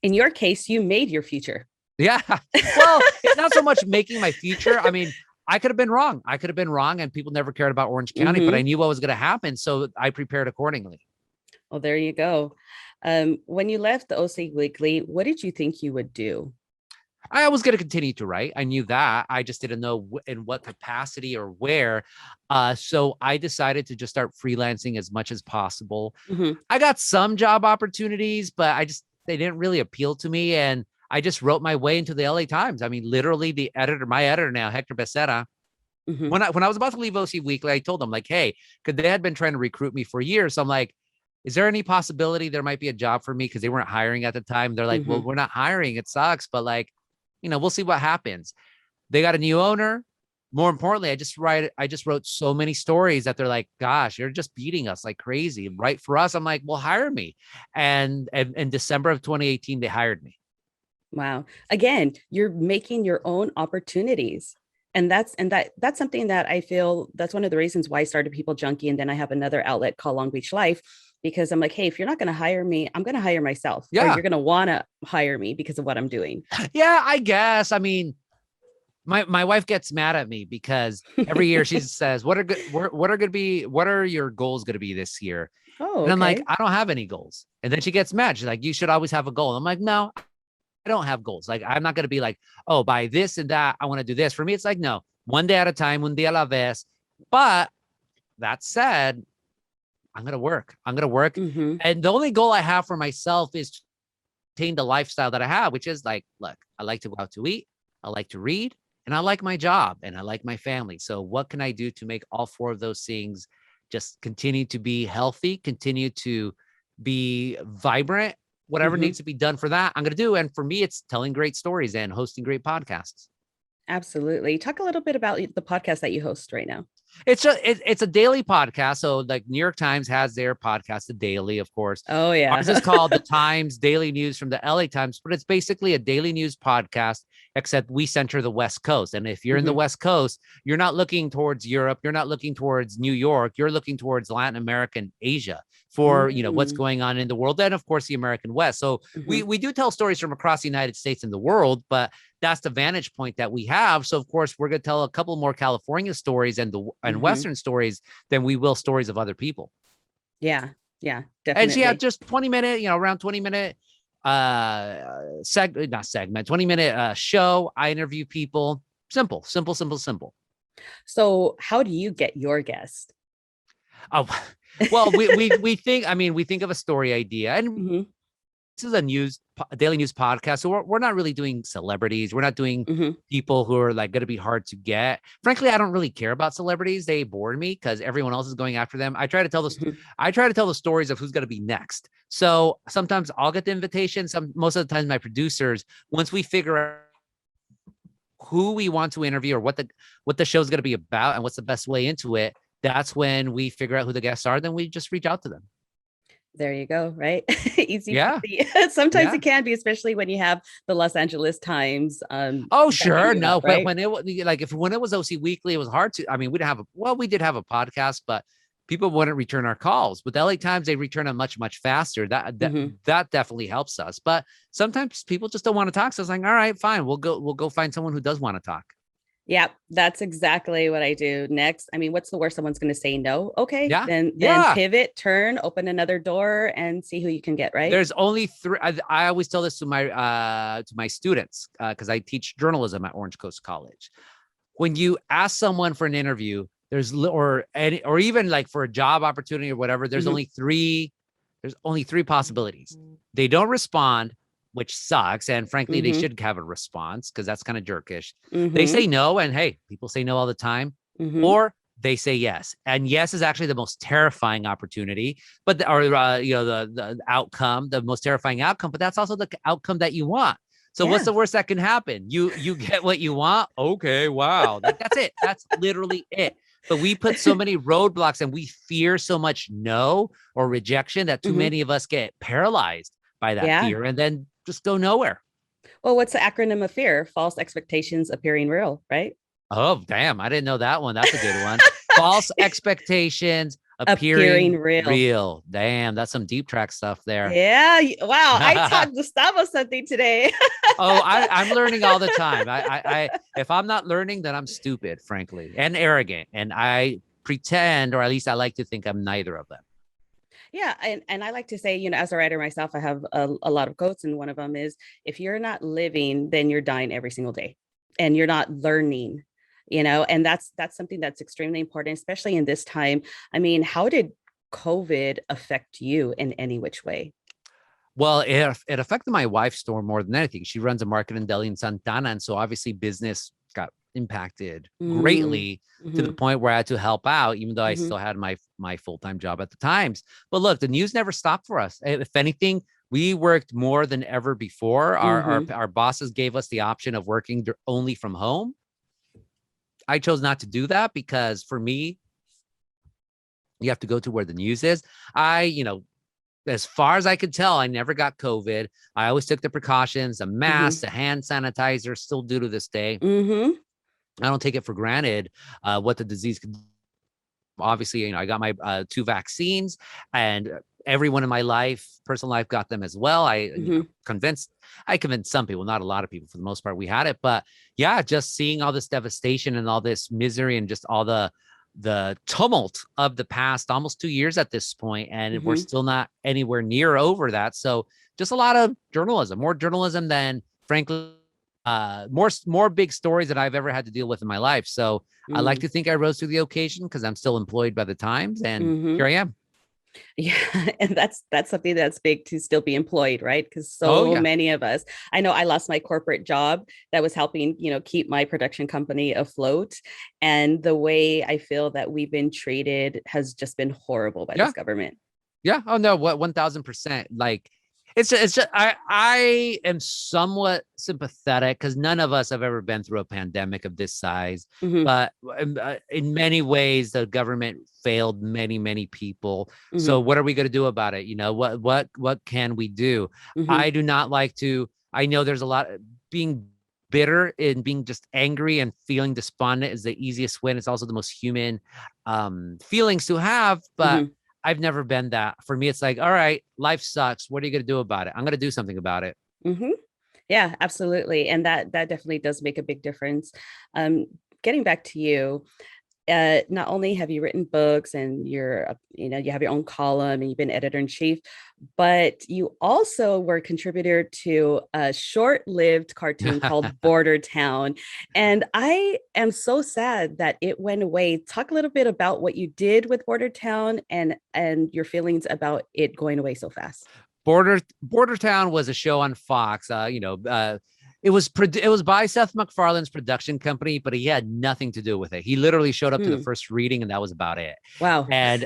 In your case, you made your future. Yeah. Well, it's not so much making my future. I mean, I could have been wrong. And people never cared about Orange County, but I knew what was going to happen. So I prepared accordingly. Well, there you go. When you left the OC Weekly, what did you think you would do? I was going to continue to write. I knew that. I just didn't know in what capacity or where. So I decided to just start freelancing as much as possible. I got some job opportunities, but they didn't really appeal to me. And I just wrote my way into the LA Times. I mean, literally my editor now, Hector Becerra, when I was about to leave OC Weekly, I told them like, hey, because they had been trying to recruit me for years. So I'm like, is there any possibility there might be a job for me? Because they weren't hiring at the time. They're like, well, we're not hiring. It sucks. But like, we'll see what happens. They got a new owner. More importantly, I just wrote so many stories that they're like, gosh, you're just beating us like crazy. Right for us. I'm like, well, hire me. And in December of 2018, they hired me. Wow. Again, you're making your own opportunities. And that's something that I feel that's one of the reasons why I started People Junkie. And then I have another outlet called Long Beach Life, because I'm like, hey, if you're not going to hire me, I'm going to hire myself. Yeah. Or you're going to want to hire me because of what I'm doing. Yeah, I guess. I mean, my wife gets mad at me because every year she says, what are your goals going to be this year? Oh, and I'm like, I don't have any goals. And then she gets mad. She's like, you should always have a goal. I'm like, no, I don't have goals. Like, I'm not going to be like, oh, by this and that, I want to do this. For me, it's like, no, one day at a time, un día a la vez. But that said, I'm going to work. And the only goal I have for myself is to attain the lifestyle that I have, which is like, look, I like to go out to eat. I like to read, and I like my job, and I like my family. So what can I do to make all four of those things just continue to be healthy, continue to be vibrant? Whatever needs to be done for that, I'm going to do. And for me, it's telling great stories and hosting great podcasts. Absolutely. Talk a little bit about the podcast that you host right now. It's a daily podcast. So like New York Times has their podcast, The Daily, of course. Oh, yeah. Ours is called The Times Daily News from the LA Times, but it's basically a daily news podcast, except we center the West Coast. And if you're in the West Coast, you're not looking towards Europe. You're not looking towards New York. You're looking towards Latin America and Asia for, what's going on in the world. And of course, the American West. So we do tell stories from across the United States and the world, but that's the vantage point that we have. So of course, we're going to tell a couple more California stories and Western stories than we will stories of other people. Yeah. Yeah, definitely. And just 20-minute, around 20-minute 20-minute show. I interview people. Simple. So how do you get your guest? Oh, well, we think of a story idea, and this is a daily news podcast. So we're not really doing celebrities. We're not doing people who are like going to be hard to get. Frankly, I don't really care about celebrities. They bore me because everyone else is going after them. I try to tell the stories of who's going to be next. So sometimes I'll get the invitation. Most of the time, my producers, once we figure out who we want to interview or what the show is going to be about and what's the best way into it, that's when we figure out who the guests are. Then we just reach out to them. There you go. Right. Easy Yeah. peasy. Sometimes Yeah. it can be, especially when you have the Los Angeles Times Oh, backing sure. you up, No, but right? when it was like if when it was OC Weekly, it was hard to. I mean, we didn't have a well, we did have a podcast, but people wouldn't return our calls. With LA Times, they return them much, much faster. Hmm. That definitely helps us. But sometimes people just don't want to talk. So it's like, all right, fine. We'll go find someone who does want to talk. Yeah, that's exactly what I do next. I mean, what's the worst someone's going to say no? Okay, Yeah. then Yeah. pivot, turn, open another door, and see who you can get. Right. There's only three. I always tell this to my students because I teach journalism at Orange Coast College. When you ask someone for an interview, or even like for a job opportunity or whatever, Hmm. there's only three possibilities. They don't respond, which sucks, and frankly they Hmm. should have a response because that's kind of jerkish. They Hmm. say no, and hey, people say no all the time. Hmm. Or they say yes, and yes is actually the most terrifying opportunity, but the outcome, the most terrifying outcome, but that's also the outcome that you want. So what's Yeah. the worst that can happen? You get what you want. Okay, wow. Like that's it. That's literally it. But we put so many roadblocks and we fear so much no or rejection that too Hmm. many of us get paralyzed by that Yeah. fear and then just go nowhere. Well, what's the acronym of fear? False expectations appearing real, right? Oh, damn. I didn't know that one. That's a good one. False expectations Appearing appearing real. real. Damn, that's some deep track stuff there. Yeah. Wow. I taught Gustavo something today. Oh, I'm learning all the time. If I'm not learning, then I'm stupid, frankly, and arrogant. And I pretend, or at least I like to think I'm neither of them. Yeah, and I like to say, as a writer myself, I have a lot of quotes, and one of them is, "If you're not living, then you're dying every single day, and you're not learning." And that's something that's extremely important, especially in this time. I mean, how did COVID affect you in any which way? Well, it affected my wife's store more than anything. She runs a market in deli in Santana, and so obviously business got impacted Mm, greatly to the mm-hmm, point where I had to help out, even though I mm-hmm, still had my full time job at the Times. But look, the news never stopped for us. If anything, we worked more than ever before. mm-hmm. Our bosses gave us the option of working only from home. I chose not to do that because for me, you have to go to where the news is. As far as I could tell, I never got COVID. I always took the precautions, a Mm-hmm. mask, a hand sanitizer, still do to this day. Mm-hmm. I don't take it for granted what the disease could. Obviously, I got my two vaccines, and everyone in my life, personal life, got them as well. Mm-hmm. I convinced some people, not a lot of people, for the most part, we had it. But yeah, just seeing all this devastation and all this misery and just all the tumult of the past almost 2 years at this point, and we're Mm-hmm. still not anywhere near over that. So just a lot of journalism, more journalism than frankly more big stories that I've ever had to deal with in my life. So I like to think I rose to the occasion because I'm still employed by the Times, and Mm-hmm. here I am. Yeah, and that's something that's big to still be employed, right? Because Oh so yeah, many of us, I know I lost my corporate job that was helping, keep my production company afloat. And the way I feel that we've been treated has just been horrible by yeah. this government. Yeah. Oh no, what 1000%. Like it's just I am somewhat sympathetic because none of us have ever been through a pandemic of this size. Hmm. But in many ways, the government failed many, many people. So Hmm. what are we going to do about it? What can we do? Hmm. I do not like to. I know there's a lot being bitter and being just angry and feeling despondent is the easiest win. It's also the most human feelings to have, but Hmm. I've never been that. For me, it's like, all right, life sucks. What are you going to do about it? I'm going to do something about it. Hmm. Yeah, absolutely. And that definitely does make a big difference. Um, Getting back to you, not only have you written books and you have your own column and you've been editor in chief, but you also were a contributor to a short-lived cartoon called Border Town. And I am so sad that it went away. Talk a little bit about what you did with Border Town and your feelings about it going away so fast. Border Town was a show on Fox. It was by Seth MacFarlane's production company, but he had nothing to do with it. He literally showed up to the first reading, and that was about it. Wow. And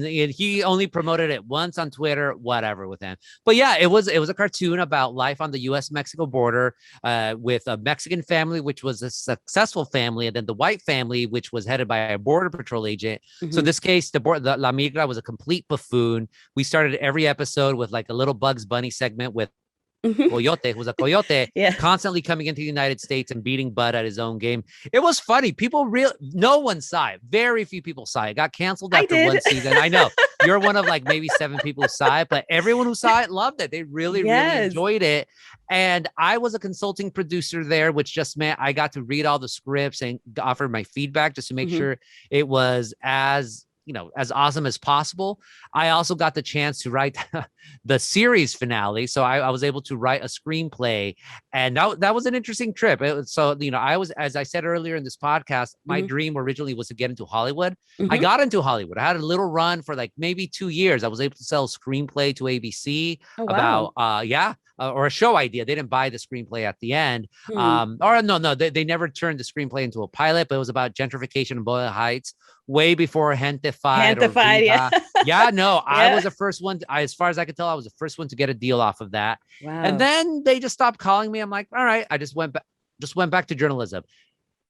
he only promoted it once on Twitter, whatever with him. But yeah, it was a cartoon about life on the U.S.-Mexico border, with a Mexican family, which was a successful family, and then the white family, which was headed by a border patrol agent. So in this case, the La Migra was a complete buffoon. We started every episode with like a little Bugs Bunny segment with Coyote, who was a coyote, constantly coming into the United States and beating butt at his own game. It was funny. No one saw it. Very few people saw it. It got canceled after one season. I know you're one of like maybe 7 people who saw it, but everyone who saw it loved it. They really enjoyed it. And I was a consulting producer there, which just meant I got to read all the scripts and offer my feedback just to make sure it was as awesome as possible. I also got the chance to write the series finale. So I was able to write a screenplay, and that was an interesting trip. I was, as I said earlier in this podcast, my dream originally was to get into Hollywood. I got into Hollywood. I had a little run for like maybe 2 years. I was able to sell a screenplay to ABC about, or a show idea. They didn't buy the screenplay at the end. They never turned the screenplay into a pilot, but it was about gentrification in Boyle Heights, way before Gentefied. I was the first one. As far as I could tell, I was the first one to get a deal off of that. Wow. And then they just stopped calling me. I'm like, all right. I just went back to journalism.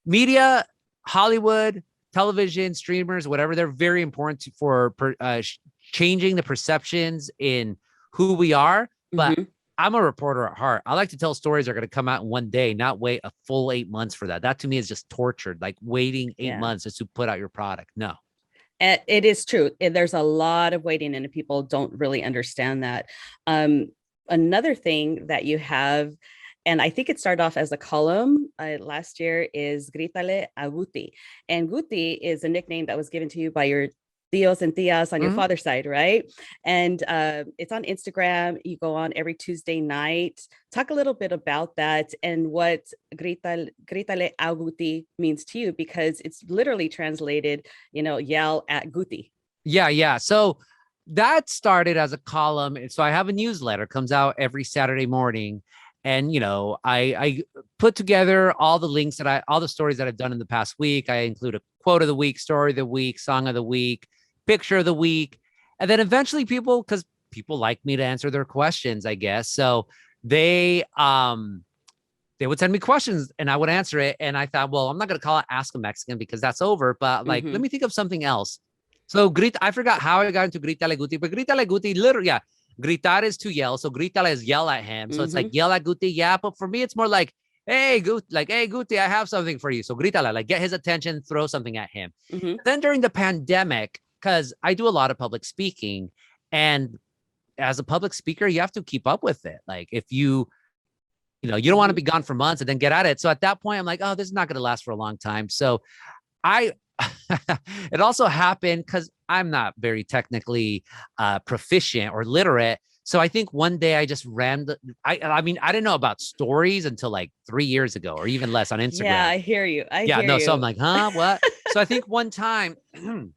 Media, Hollywood, television, streamers, whatever. They're very important for changing the perceptions in who we are. But I'm a reporter at heart. I like to tell stories that are going to come out in one day, not wait a full 8 months for that. That to me is just tortured, like waiting 8 months just to put out your product. No. It is true. There's a lot of waiting, and people don't really understand that. Another thing that you have, and I think it started off as a column last year, is GRITALE a Guti. And Guti is a nickname that was given to you by your tios and tias on your father's side, right? And it's on Instagram. You go on every Tuesday night. Talk a little bit about that and what gritale a Guti means to you, because it's literally translated, yell at Guti. Yeah. So that started as a column. So I have a newsletter, comes out every Saturday morning. And, I put together all the links all the stories that I've done in the past week. I include a quote of the week, story of the week, song of the week, picture of the week. And then eventually because people like me to answer their questions, I guess. So they would send me questions and I would answer it. And I thought, well, I'm not going to call it Ask a Mexican because that's over, but let me think of something else. So I forgot how I got into Gritale Guti, but Gritale Guti, literally, gritar is to yell. So gritale is yell at him. So it's like yell at Guti. Yeah. But for me, it's more like, hey, Guti, I have something for you. So gritale, like get his attention, throw something at him. Then during the pandemic, because I do a lot of public speaking, and as a public speaker, you have to keep up with it. Like if you don't want to be gone for months and then get at it. So at that point, I'm like, oh, this is not going to last for a long time. So it also happened because I'm not very technically proficient or literate. So I think one day I just I didn't know about stories until like 3 years ago or even less on Instagram. Yeah, I hear you. So I'm like, huh, what? So I think one time I'm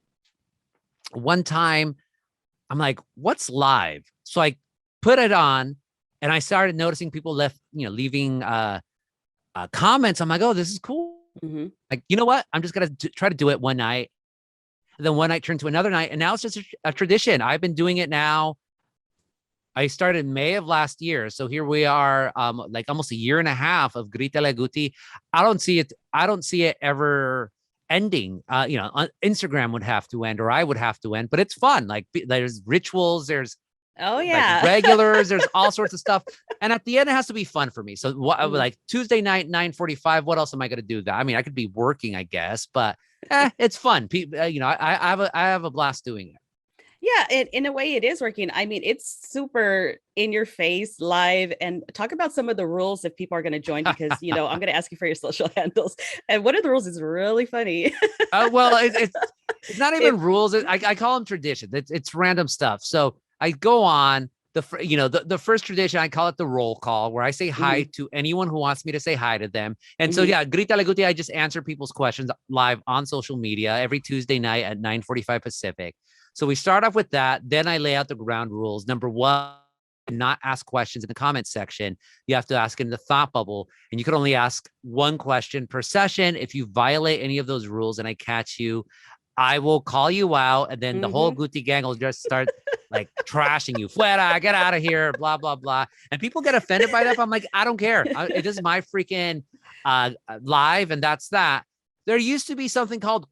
like, what's live? So I put it on and I started noticing people leaving comments. I'm like, oh, this is cool. Like, you know what? I'm just going to try to do it one night. And then one night turned to another night. And now it's just a tradition. I've been doing it now. I started May of last year. So here we are, like almost a year and a half of Gritale Guti. I don't see it ever ending. Instagram would have to end or I would have to end, but it's fun. Like there's rituals, there's like regulars, there's all sorts of stuff. And at the end, it has to be fun for me. So like Tuesday night, 9:45, what else am I going to do that? I mean, I could be working, I guess, but it's fun. People, I have a blast doing it. Yeah, in a way it is working. I mean, it's super in your face, live, and talk about some of the rules if people are going to join, because, I'm going to ask you for your social handles. And one of the rules is really funny. Well, it's not even rules. I call them traditions. It's random stuff. So I go on the first tradition, I call it the roll call, where I say hi to anyone who wants me to say hi to them. And so, Gritale Guti, I just answer people's questions live on social media every Tuesday night at 9:45 Pacific. So we start off with that. Then I lay out the ground rules. Number one not ask questions in the comment section. You have to ask in the thought bubble, and you can only ask one question per session. If you violate any of those rules and I catch you, I will call you out, and then the whole Guti gang will just start like trashing you. Fuera, get out of here, blah, blah, blah. And people get offended by that. But I'm like, I don't care. It is my freaking live, and that's that. There used to be something called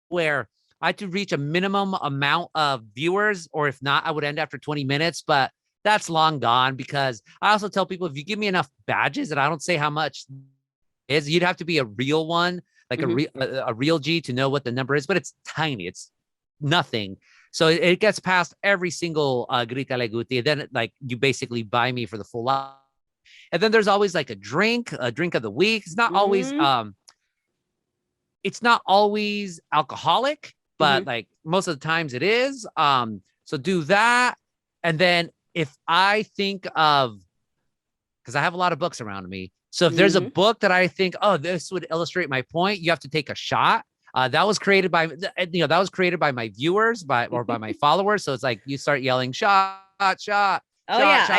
where I had to reach a minimum amount of viewers, or if not, I would end after 20 minutes. But that's long gone, because I also tell people, if you give me enough badges, and I don't say how much is, you'd have to be a real one, like a real G, to know what the number is, but it's tiny. It's nothing. So it gets past every single GRITALE Guti. And then like you basically buy me for the full lot. And then there's always like a drink of the week. It's not always alcoholic, but like most of the times it is. So do that. And then if I think of, because I have a lot of books around me. So if there's a book that I think, oh, this would illustrate my point, you have to take a shot. That was created by, my viewers, by my followers. So it's like you start yelling, shot. I've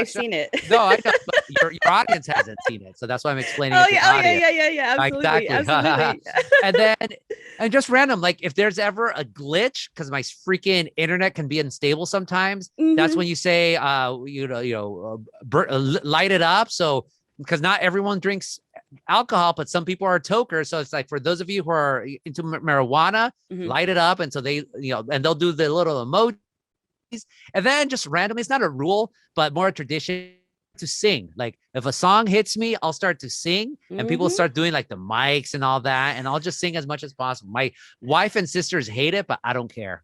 seen it. No, I know, but your audience hasn't seen it, so that's why I'm explaining. Yeah, absolutely, exactly. and just random, like if there's ever a glitch, because my freaking internet can be unstable sometimes. That's when you say, light it up. So because not everyone drinks alcohol, but some people are tokers. So it's like, for those of you who are into marijuana, light it up. And so they, and they'll do the little emoji. And then just randomly, it's not a rule, but more a tradition, to sing. Like if a song hits me, I'll start to sing, and people start doing like the mics and all that. And I'll just sing as much as possible. My wife and sisters hate it, but I don't care.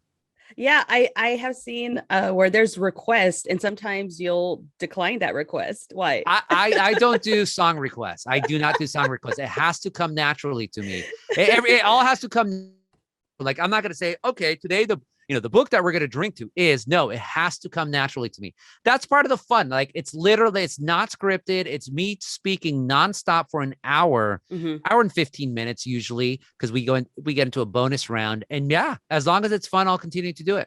Yeah, I have seen where there's requests, and sometimes you'll decline that request. Why? I don't do song requests. I do not do song requests. It has to come naturally to me. It all has to come. Like, I'm not going to say, okay, today the book that we're going to drink to is, no, it has to come naturally to me. That's part of the fun. Like, it's not scripted. It's me speaking nonstop for an hour, hour and 15 minutes usually, because we get into a bonus round. And yeah, as long as it's fun, I'll continue to do it.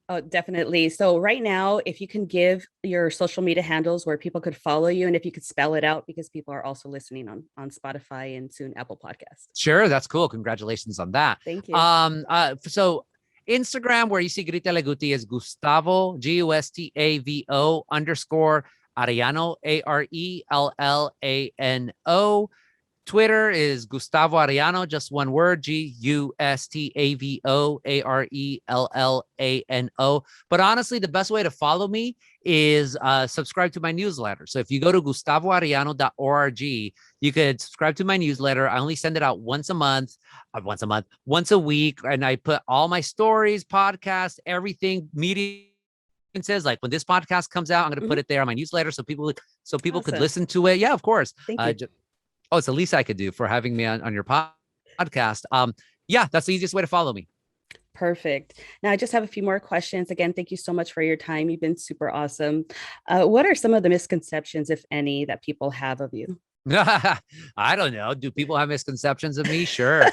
Oh, definitely. So right now, if you can give your social media handles where people could follow you, and if you could spell it out, because people are also listening on Spotify and soon Apple Podcasts. Sure. That's cool. Congratulations on that. Thank you. So Instagram, where you see GRITALE Guti, is Gustavo, Gustavo _Arellano, Arellano. Twitter is Gustavo Arellano, just one word, Gustavo Arellano. But honestly, the best way to follow me is subscribe to my newsletter. So if you go to gustavoarellano.org, you could subscribe to my newsletter. I only send it out once a week. And I put all my stories, podcasts, everything, media. Says, like, when this podcast comes out, I'm going to put it there on my newsletter so people could listen to it. Yeah, of course. Thank you. It's the least I could do for having me on your podcast. Yeah, that's the easiest way to follow me. Perfect. Now, I just have a few more questions. Again, thank you so much for your time. You've been super awesome. What are some of the misconceptions, if any, that people have of you? I don't know. Do people have misconceptions of me? Sure.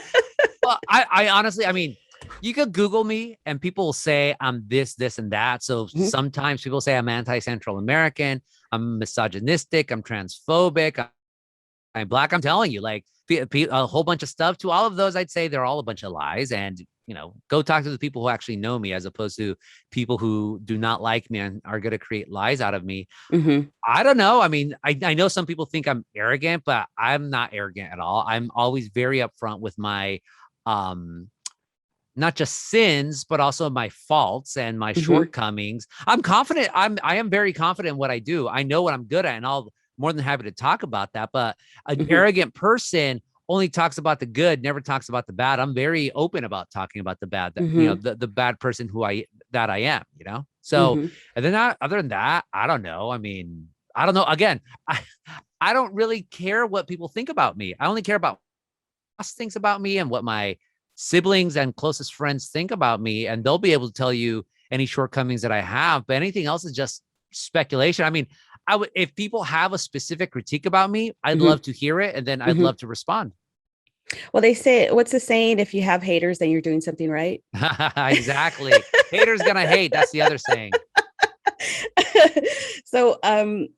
Well, I honestly, I mean, you could Google me and people will say I'm this, and that. So sometimes people say I'm anti-Central American, I'm misogynistic, I'm transphobic, I'm Black. I'm telling you, like, a whole bunch of stuff. To all of those, I'd say they're all a bunch of lies. And, go talk to the people who actually know me, as opposed to people who do not like me and are going to create lies out of me. I don't know. I mean, I know some people think I'm arrogant, but I'm not arrogant at all. I'm always very upfront with my, not just sins, but also my faults and my shortcomings. I'm confident. I am very confident in what I do. I know what I'm good at, and I'll more than happy to talk about that. But an arrogant person only talks about the good, never talks about the bad. I'm very open about talking about the bad, the bad person I am, So, and then other than that, I don't know. I mean, I don't know. Again, I don't really care what people think about me. I only care about what thinks about me and what my siblings and closest friends think about me. And they'll be able to tell you any shortcomings that I have, but anything else is just speculation. I mean, if people have a specific critique about me, I'd love to hear it, and then I'd love to respond. Well, they say, what's the saying? If you have haters, then you're doing something right. Exactly. Haters gonna hate. That's the other saying. So,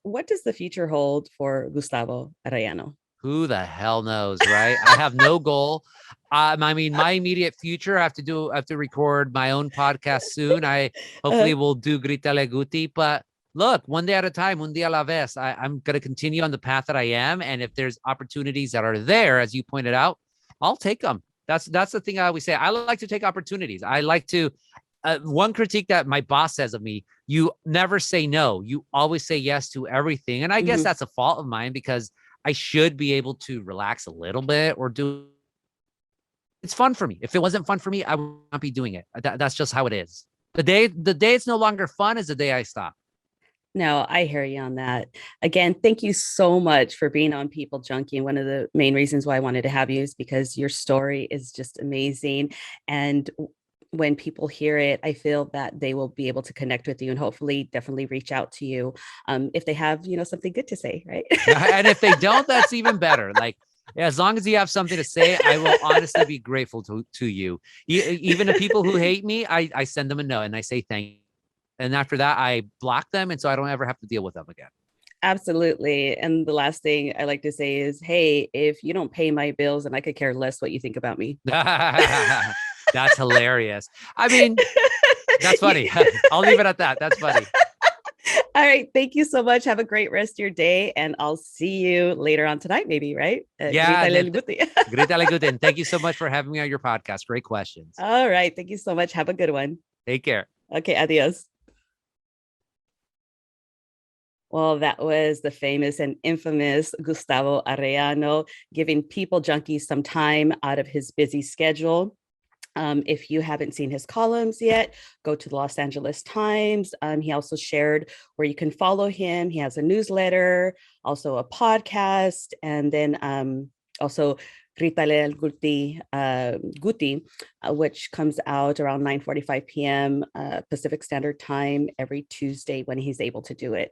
what does the future hold for Gustavo Arellano? Who the hell knows, right? I have no goal. I mean, my immediate future, I have to record my own podcast soon. I hopefully will do Gritale Guti, but look, one day at a time, un día a la vez. I'm going to continue on the path that I am. And if there's opportunities that are there, as you pointed out, I'll take them. That's the thing I always say. I like to take opportunities. I like to, one critique that my boss says of me, you never say no. You always say yes to everything. And I guess that's a fault of mine because I should be able to relax a little bit or do. It's fun for me. If it wasn't fun for me, I would not be doing it. That's just how it is. The day it's no longer fun is the day I stop. No, I hear you on that. Again, thank you so much for being on People Junkie. And one of the main reasons why I wanted to have you is because your story is just amazing. And when people hear it, I feel that they will be able to connect with you and hopefully definitely reach out to you if they have, something good to say, right? And if they don't, that's even better. Like, as long as you have something to say, I will honestly be grateful to you. Even the people who hate me, I send them a note and I say thank you. And after that, I block them. And so I don't ever have to deal with them again. Absolutely. And the last thing I like to say is, hey, if you don't pay my bills, then I could care less what you think about me. That's hilarious. I mean, that's funny. I'll leave it at that. That's funny. All right. Thank you so much. Have a great rest of your day. And I'll see you later on tonight, maybe, right? Yeah. Gritale Guti. And thank you so much for having me on your podcast. Great questions. All right. Thank you so much. Have a good one. Take care. Okay. Adios. Well, that was the famous and infamous Gustavo Arellano giving People Junkies some time out of his busy schedule. If you haven't seen his columns yet, go to the Los Angeles Times. He also shared where you can follow him. He has a newsletter, also a podcast, and then also GRITALE Guti, which comes out around 9:45 p.m. Pacific Standard Time every Tuesday when he's able to do it.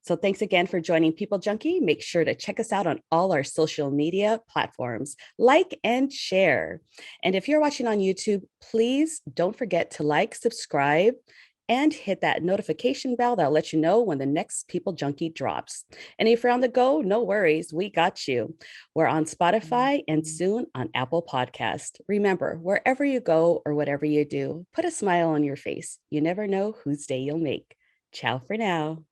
So thanks again for joining People Junkie. Make sure to check us out on all our social media platforms, like and share. And if you're watching on YouTube, please don't forget to like, subscribe, and hit that notification bell that'll let you know when the next People Junkie drops. And if you're on the go, no worries, we got you. We're on Spotify and soon on Apple Podcast. Remember, wherever you go or whatever you do, put a smile on your face. You never know whose day you'll make. Ciao for now.